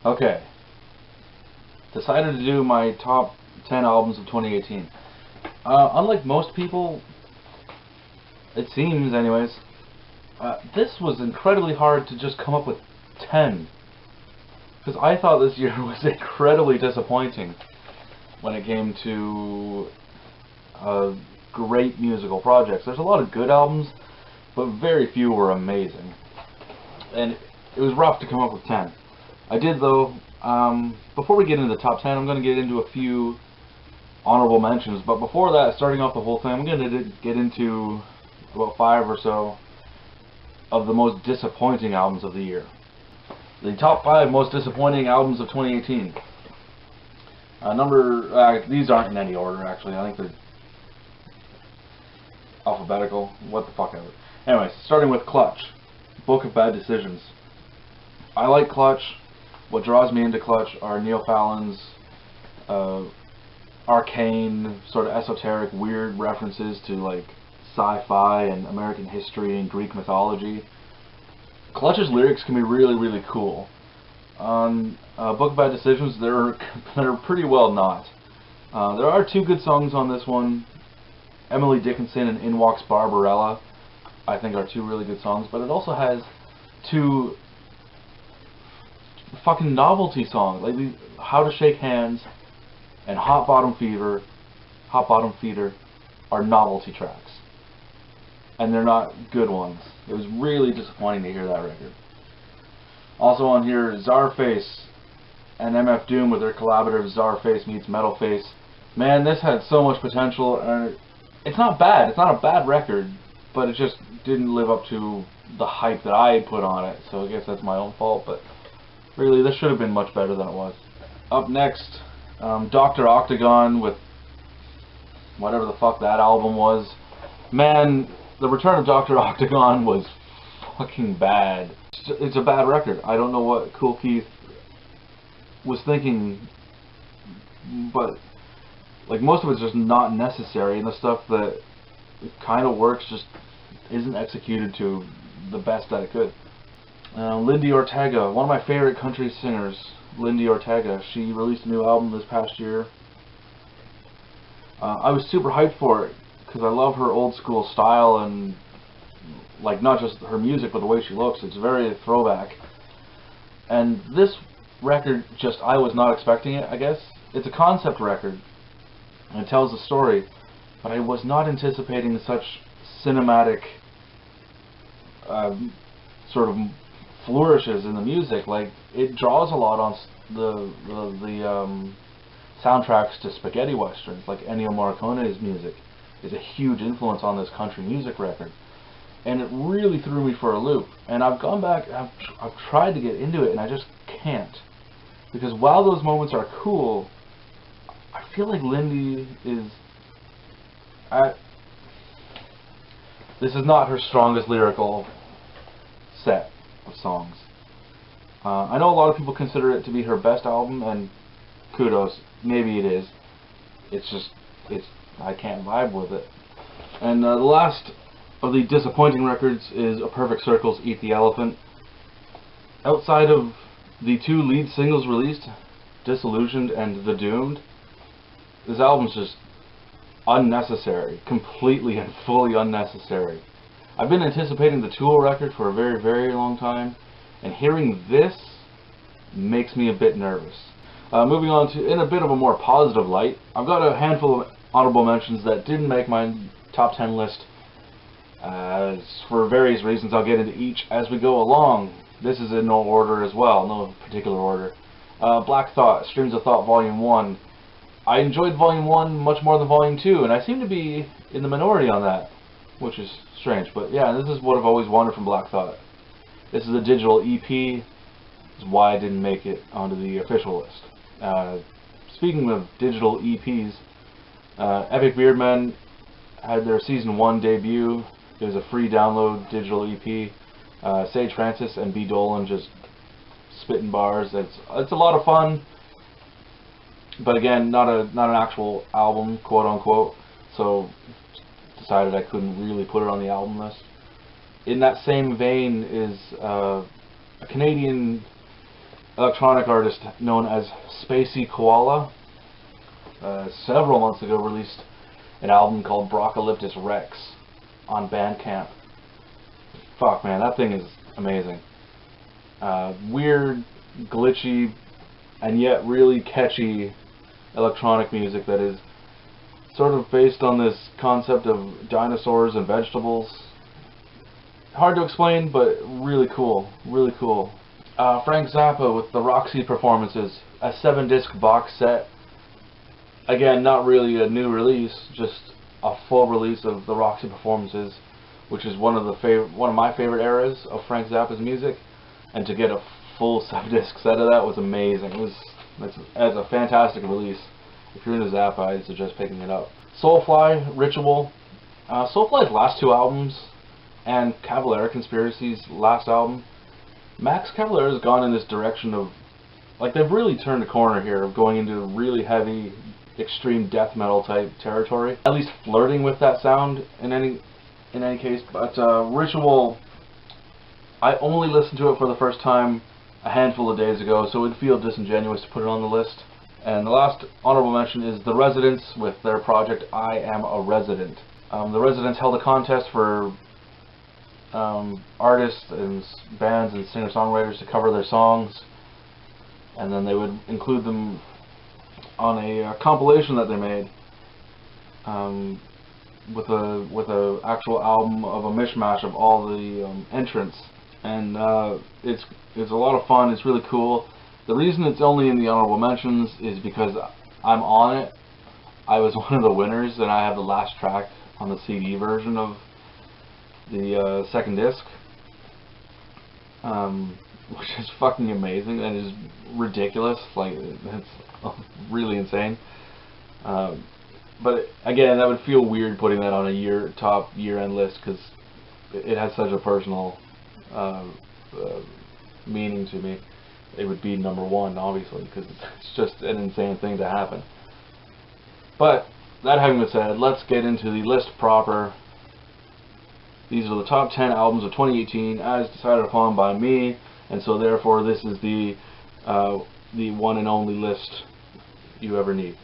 Okay. Decided to do my top 10 albums of 2018. Unlike most people, it seems anyways, this was incredibly hard to just come up with 10. Because I thought this year was incredibly disappointing when it came to great musical projects. There's a lot of good albums, but very few were amazing. And it was rough to come up with 10. I did though. Before we get into the top 10, I'm going to get into a few honorable mentions. But before that, starting off the whole thing, I'm going to get into about 5 or so of the most disappointing albums of the year. The top 5 most disappointing albums of 2018. These aren't in any order actually. I think they're alphabetical. What the fuck ever. Anyways, starting with Clutch, Book of Bad Decisions. I like Clutch. What draws me into Clutch are Neil Fallon's arcane, sort of esoteric, weird references to like sci-fi and American history and Greek mythology. Clutch's lyrics can be really, really cool. On Book of Bad Decisions, they're pretty well not. There are 2 good songs on this one. Emily Dickinson and In Walks Barbarella, I think, are 2 really good songs, but it also has 2 fucking novelty songs, like How to Shake Hands and Hot Bottom Feeder are novelty tracks. And they're not good ones. It was really disappointing to hear that record. Also on here, Czarface and MF Doom with their collaborative Czarface meets Metalface. Man, this had so much potential, and it's not bad. It's not a bad record, but it just didn't live up to the hype that I put on it, so I guess that's my own fault, but really, this should have been much better than it was. Up next, Dr. Octagon with whatever the fuck that album was. Man, the return of Dr. Octagon was fucking bad. It's a bad record. I don't know what Kool Keith was thinking, but like most of it's just not necessary, and the stuff that kind of works just isn't executed to the best that it could. Lindy Ortega, one of my favorite country singers, Lindy Ortega, she released a new album this past year. I was super hyped for it because I love her old school style and like not just her music but the way she looks. It's very throwback. And this record, just I was not expecting it, I guess. It's a concept record and it tells a story, but I was not anticipating such cinematic sort of flourishes in the music. Like, it draws a lot on the soundtracks to spaghetti westerns, like Ennio Morricone's music is a huge influence on this country music record, and it really threw me for a loop. And I've gone back, I've tried to get into it, and I just can't, because while those moments are cool, I feel like Lindy is this is not her strongest lyrical set of songs. I know a lot of people consider it to be her best album, and kudos, maybe it is. It's just, I can't vibe with it. And the last of the disappointing records is A Perfect Circle's Eat the Elephant. Outside of the 2 lead singles released, Disillusioned and The Doomed, this album's just unnecessary, completely and fully unnecessary. I've been anticipating the Tool record for a very, very long time, and hearing this makes me a bit nervous. Moving on to, in a bit of a more positive light, I've got a handful of honorable mentions that didn't make my top 10 list. For various reasons, I'll get into each as we go along. This is in no order as well, no particular order. Black Thought, Streams of Thought Volume 1. I enjoyed Volume 1 much more than Volume 2, and I seem to be in the minority on that, which is strange. But yeah, this is what I've always wanted from Black Thought. This is a digital EP. This is why I didn't make it onto the official list. Speaking of digital EPs, Epic Beardmen had their Season 1 debut. It was a free download digital EP. Sage Francis and B. Dolan just spitting bars. It's a lot of fun, but again, not an actual album, quote unquote. So decided I couldn't really put it on the album list. In that same vein is a Canadian electronic artist known as Spacey Koala, several months ago released an album called Broccolyptus Rex on Bandcamp. Fuck, man, that thing is amazing. Weird, glitchy, and yet really catchy electronic music that is sort of based on this concept of dinosaurs and vegetables. Hard to explain, but really cool. Really cool. Frank Zappa with the Roxy Performances, a 7-disc box set. Again, not really a new release, just a full release of the Roxy Performances, which is one of my favorite eras of Frank Zappa's music. And to get a full 7-disc set of that was amazing. It's a fantastic release. If you're into Zappa, I'd suggest picking it up. Soulfly, Ritual. Soulfly's last 2 albums, and Cavalera Conspiracy's last album, Max Cavalera's gone in this direction of, like, they've really turned a corner here of going into really heavy, extreme death metal type territory. At least flirting with that sound in any case. But Ritual, I only listened to it for the first time a handful of days ago, so it would feel disingenuous to put it on the list. And the last honorable mention is The Residents with their project I Am a Resident. The Residents held a contest for artists and bands and singer-songwriters to cover their songs, and then they would include them on a compilation that they made with a actual album of a mishmash of all the entrants. And it's a lot of fun. It's really cool. The reason it's only in the honorable mentions is because I'm on it. I was one of the winners, and I have the last track on the CD version of the second disc, which is fucking amazing and is ridiculous. Like, it's really insane. But again, that would feel weird putting that on a top year-end list, because it has such a personal meaning to me. It would be number 1, obviously, because it's just an insane thing to happen. But that having been said, let's get into the list proper. These are the top 10 albums of 2018 as decided upon by me, and so therefore this is the one and only list you ever need.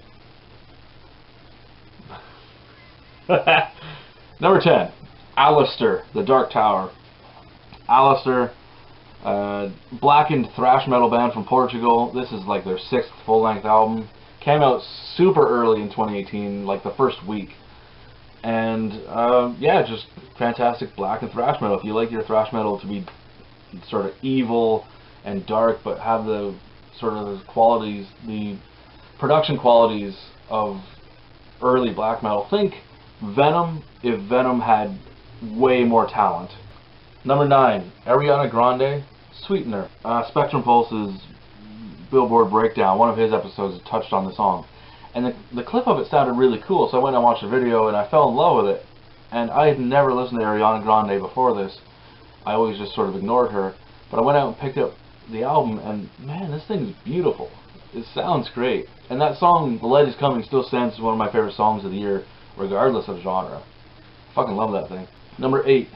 Number 10, Alistair, The Dark Tower. Alistair, blackened thrash metal band from Portugal. This is like their 6th full-length album. Came out super early in 2018, like the first week. And yeah, just fantastic black and thrash metal. If you like your thrash metal to be sort of evil and dark, but have the sort of qualities, the production qualities of early black metal, think Venom if Venom had way more talent. Number 9, Ariana Grande, Sweetener. Spectrum Pulse's Billboard Breakdown, one of his episodes touched on the song. And the clip of it sounded really cool, so I went and watched the video and I fell in love with it. And I had never listened to Ariana Grande before this. I always just sort of ignored her. But I went out and picked up the album, and man, this thing is beautiful. It sounds great. And that song, The Light Is Coming, still stands as one of my favorite songs of the year, regardless of genre. I fucking love that thing. Number 8,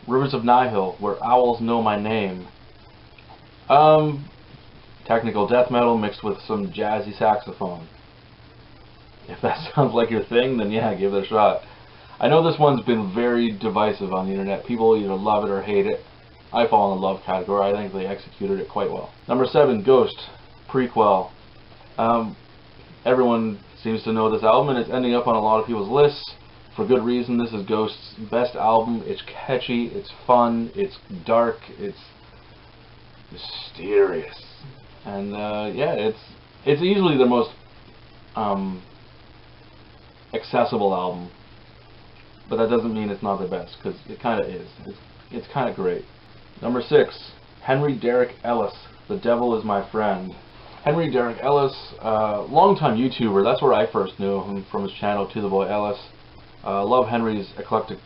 Rivers of Nihil, Where Owls Know My Name. Technical death metal mixed with some jazzy saxophone. If that sounds like your thing, then yeah, give it a shot. I know this one's been very divisive on the internet. People either love it or hate it. I fall in the love category. I think they executed it quite well. Number 7, Ghost, Prequel. Everyone seems to know this album, and it's ending up on a lot of people's lists. For good reason. This is Ghost's best album. It's catchy, it's fun, it's dark, it's mysterious. And yeah, it's easily the most accessible album, but that doesn't mean it's not the best, because it kind of is. It's kind of great. Number 6, Henry Derek Ellis, The Devil Is My Friend. Henry Derek Ellis, longtime YouTuber. That's where I first knew him, from his channel To The Boy Ellis. Love Henry's eclectic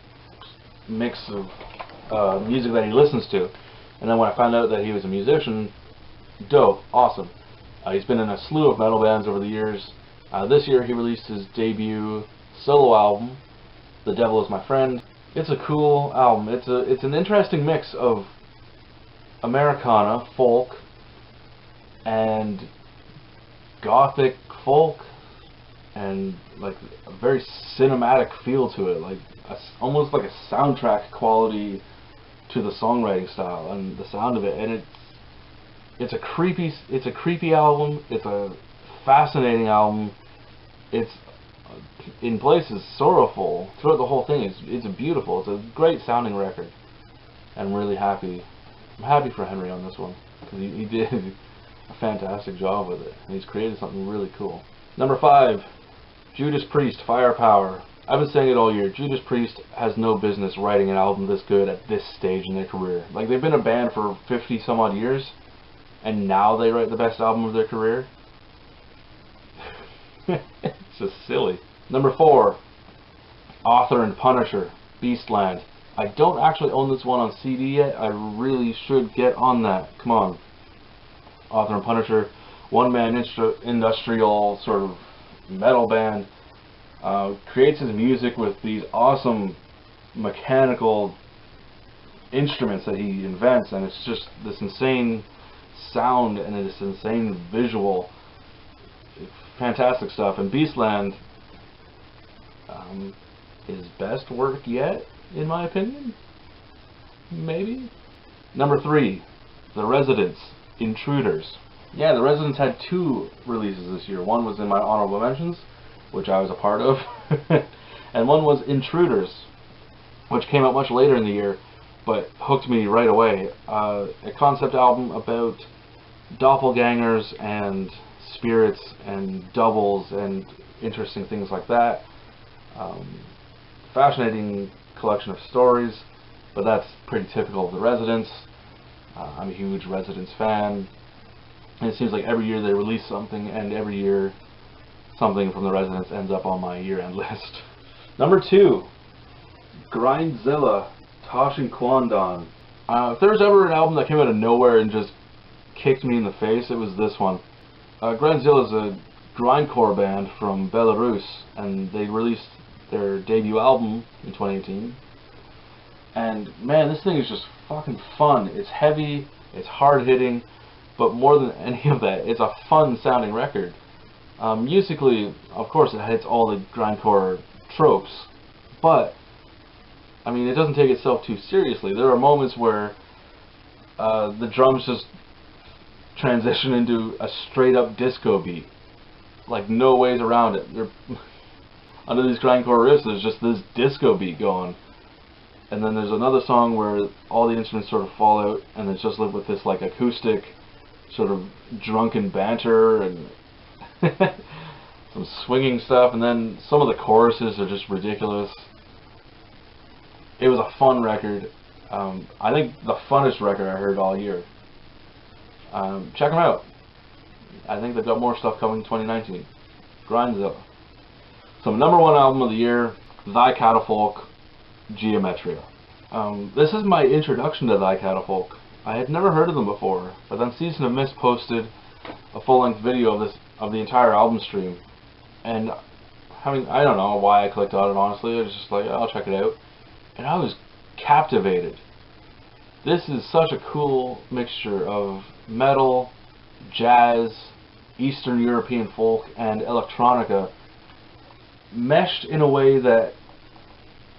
mix of music that he listens to. And then when I found out that he was a musician, dope, awesome. He's been in a slew of metal bands over the years. This year he released his debut solo album, The Devil Is My Friend. It's a cool album. It's an interesting mix of Americana, folk, and gothic folk, and like a very cinematic feel to it, like almost like a soundtrack quality to the songwriting style and the sound of it. And it's a creepy album. It's a fascinating album. It's in places sorrowful throughout the whole thing. It's beautiful. It's a great sounding record. I'm really happy. I'm happy for Henry on this one, because he did a fantastic job with it, and he's created something really cool. Number 5, Judas Priest, Firepower. I've been saying it all year. Judas Priest has no business writing an album this good at this stage in their career. Like, they've been a band for 50 some odd years, and now they write the best album of their career. It's just silly. Number 4, Author and Punisher, Beastland. I don't actually own this one on CD yet. I really should get on that. Come on. Author and Punisher, one-man industrial sort of metal band. Creates his music with these awesome mechanical instruments that he invents, and it's just this insane sound and this insane visual. Fantastic stuff. And Beastland, his best work yet, in my opinion. Maybe. Number 3, The Residents, Intruders. Yeah, The Residents had 2 releases this year. One was in my honorable mentions, which I was a part of, and one was Intruders, which came out much later in the year, but hooked me right away. A concept album about doppelgangers and spirits and doubles and interesting things like that. Fascinating collection of stories, but that's pretty typical of The Residents. I'm a huge Residents fan, and it seems like every year they release something, and every year something from The Residents ends up on my year-end list. Number 2, Grindzilla, Tosh and Quandon. If there was ever an album that came out of nowhere and just kicked me in the face, it was this one. Grindzilla is a grindcore band from Belarus, and they released their debut album in 2018. And man, this thing is just fucking fun. It's heavy, it's hard-hitting, but more than any of that, it's a fun-sounding record. Musically, of course, it hits all the grindcore tropes, but I mean, it doesn't take itself too seriously. There are moments where the drums just transition into a straight-up disco beat, like no ways around it. Under these grindcore riffs, there's just this disco beat going, and then there's another song where all the instruments sort of fall out, and it's just with this like acoustic sort of drunken banter and some swinging stuff, and then some of the choruses are just ridiculous. It was a fun record. I think the funnest record I heard all year. Check them out. I think they've got more stuff coming in 2019. Grindzilla. So number 1 album of the year, Thy Catafalque, Geometria. This is my introduction to Thy Catafalque. I had never heard of them before, but then Season of Mist posted a full-length video of the entire album stream, and I don't know why I clicked on it, honestly. I was just like, oh, I'll check it out, and I was captivated. This is such a cool mixture of metal, jazz, Eastern European folk, and electronica, meshed in a way that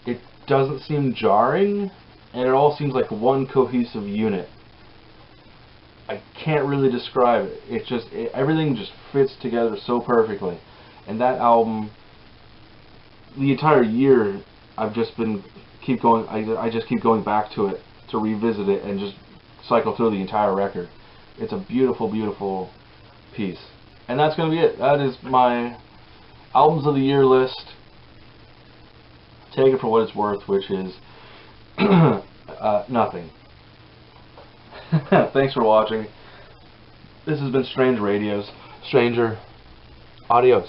it doesn't seem jarring, and it all seems like one cohesive unit. I can't really describe it. Everything just fits together so perfectly. And that album, the entire year, I just keep going back to it to revisit it and just cycle through the entire record. It's a beautiful, beautiful piece. And that's going to be it. That is my albums of the year list. Take it for what it's worth, which is nothing. Thanks for watching. This has been Strange Radios. Stranger, adios.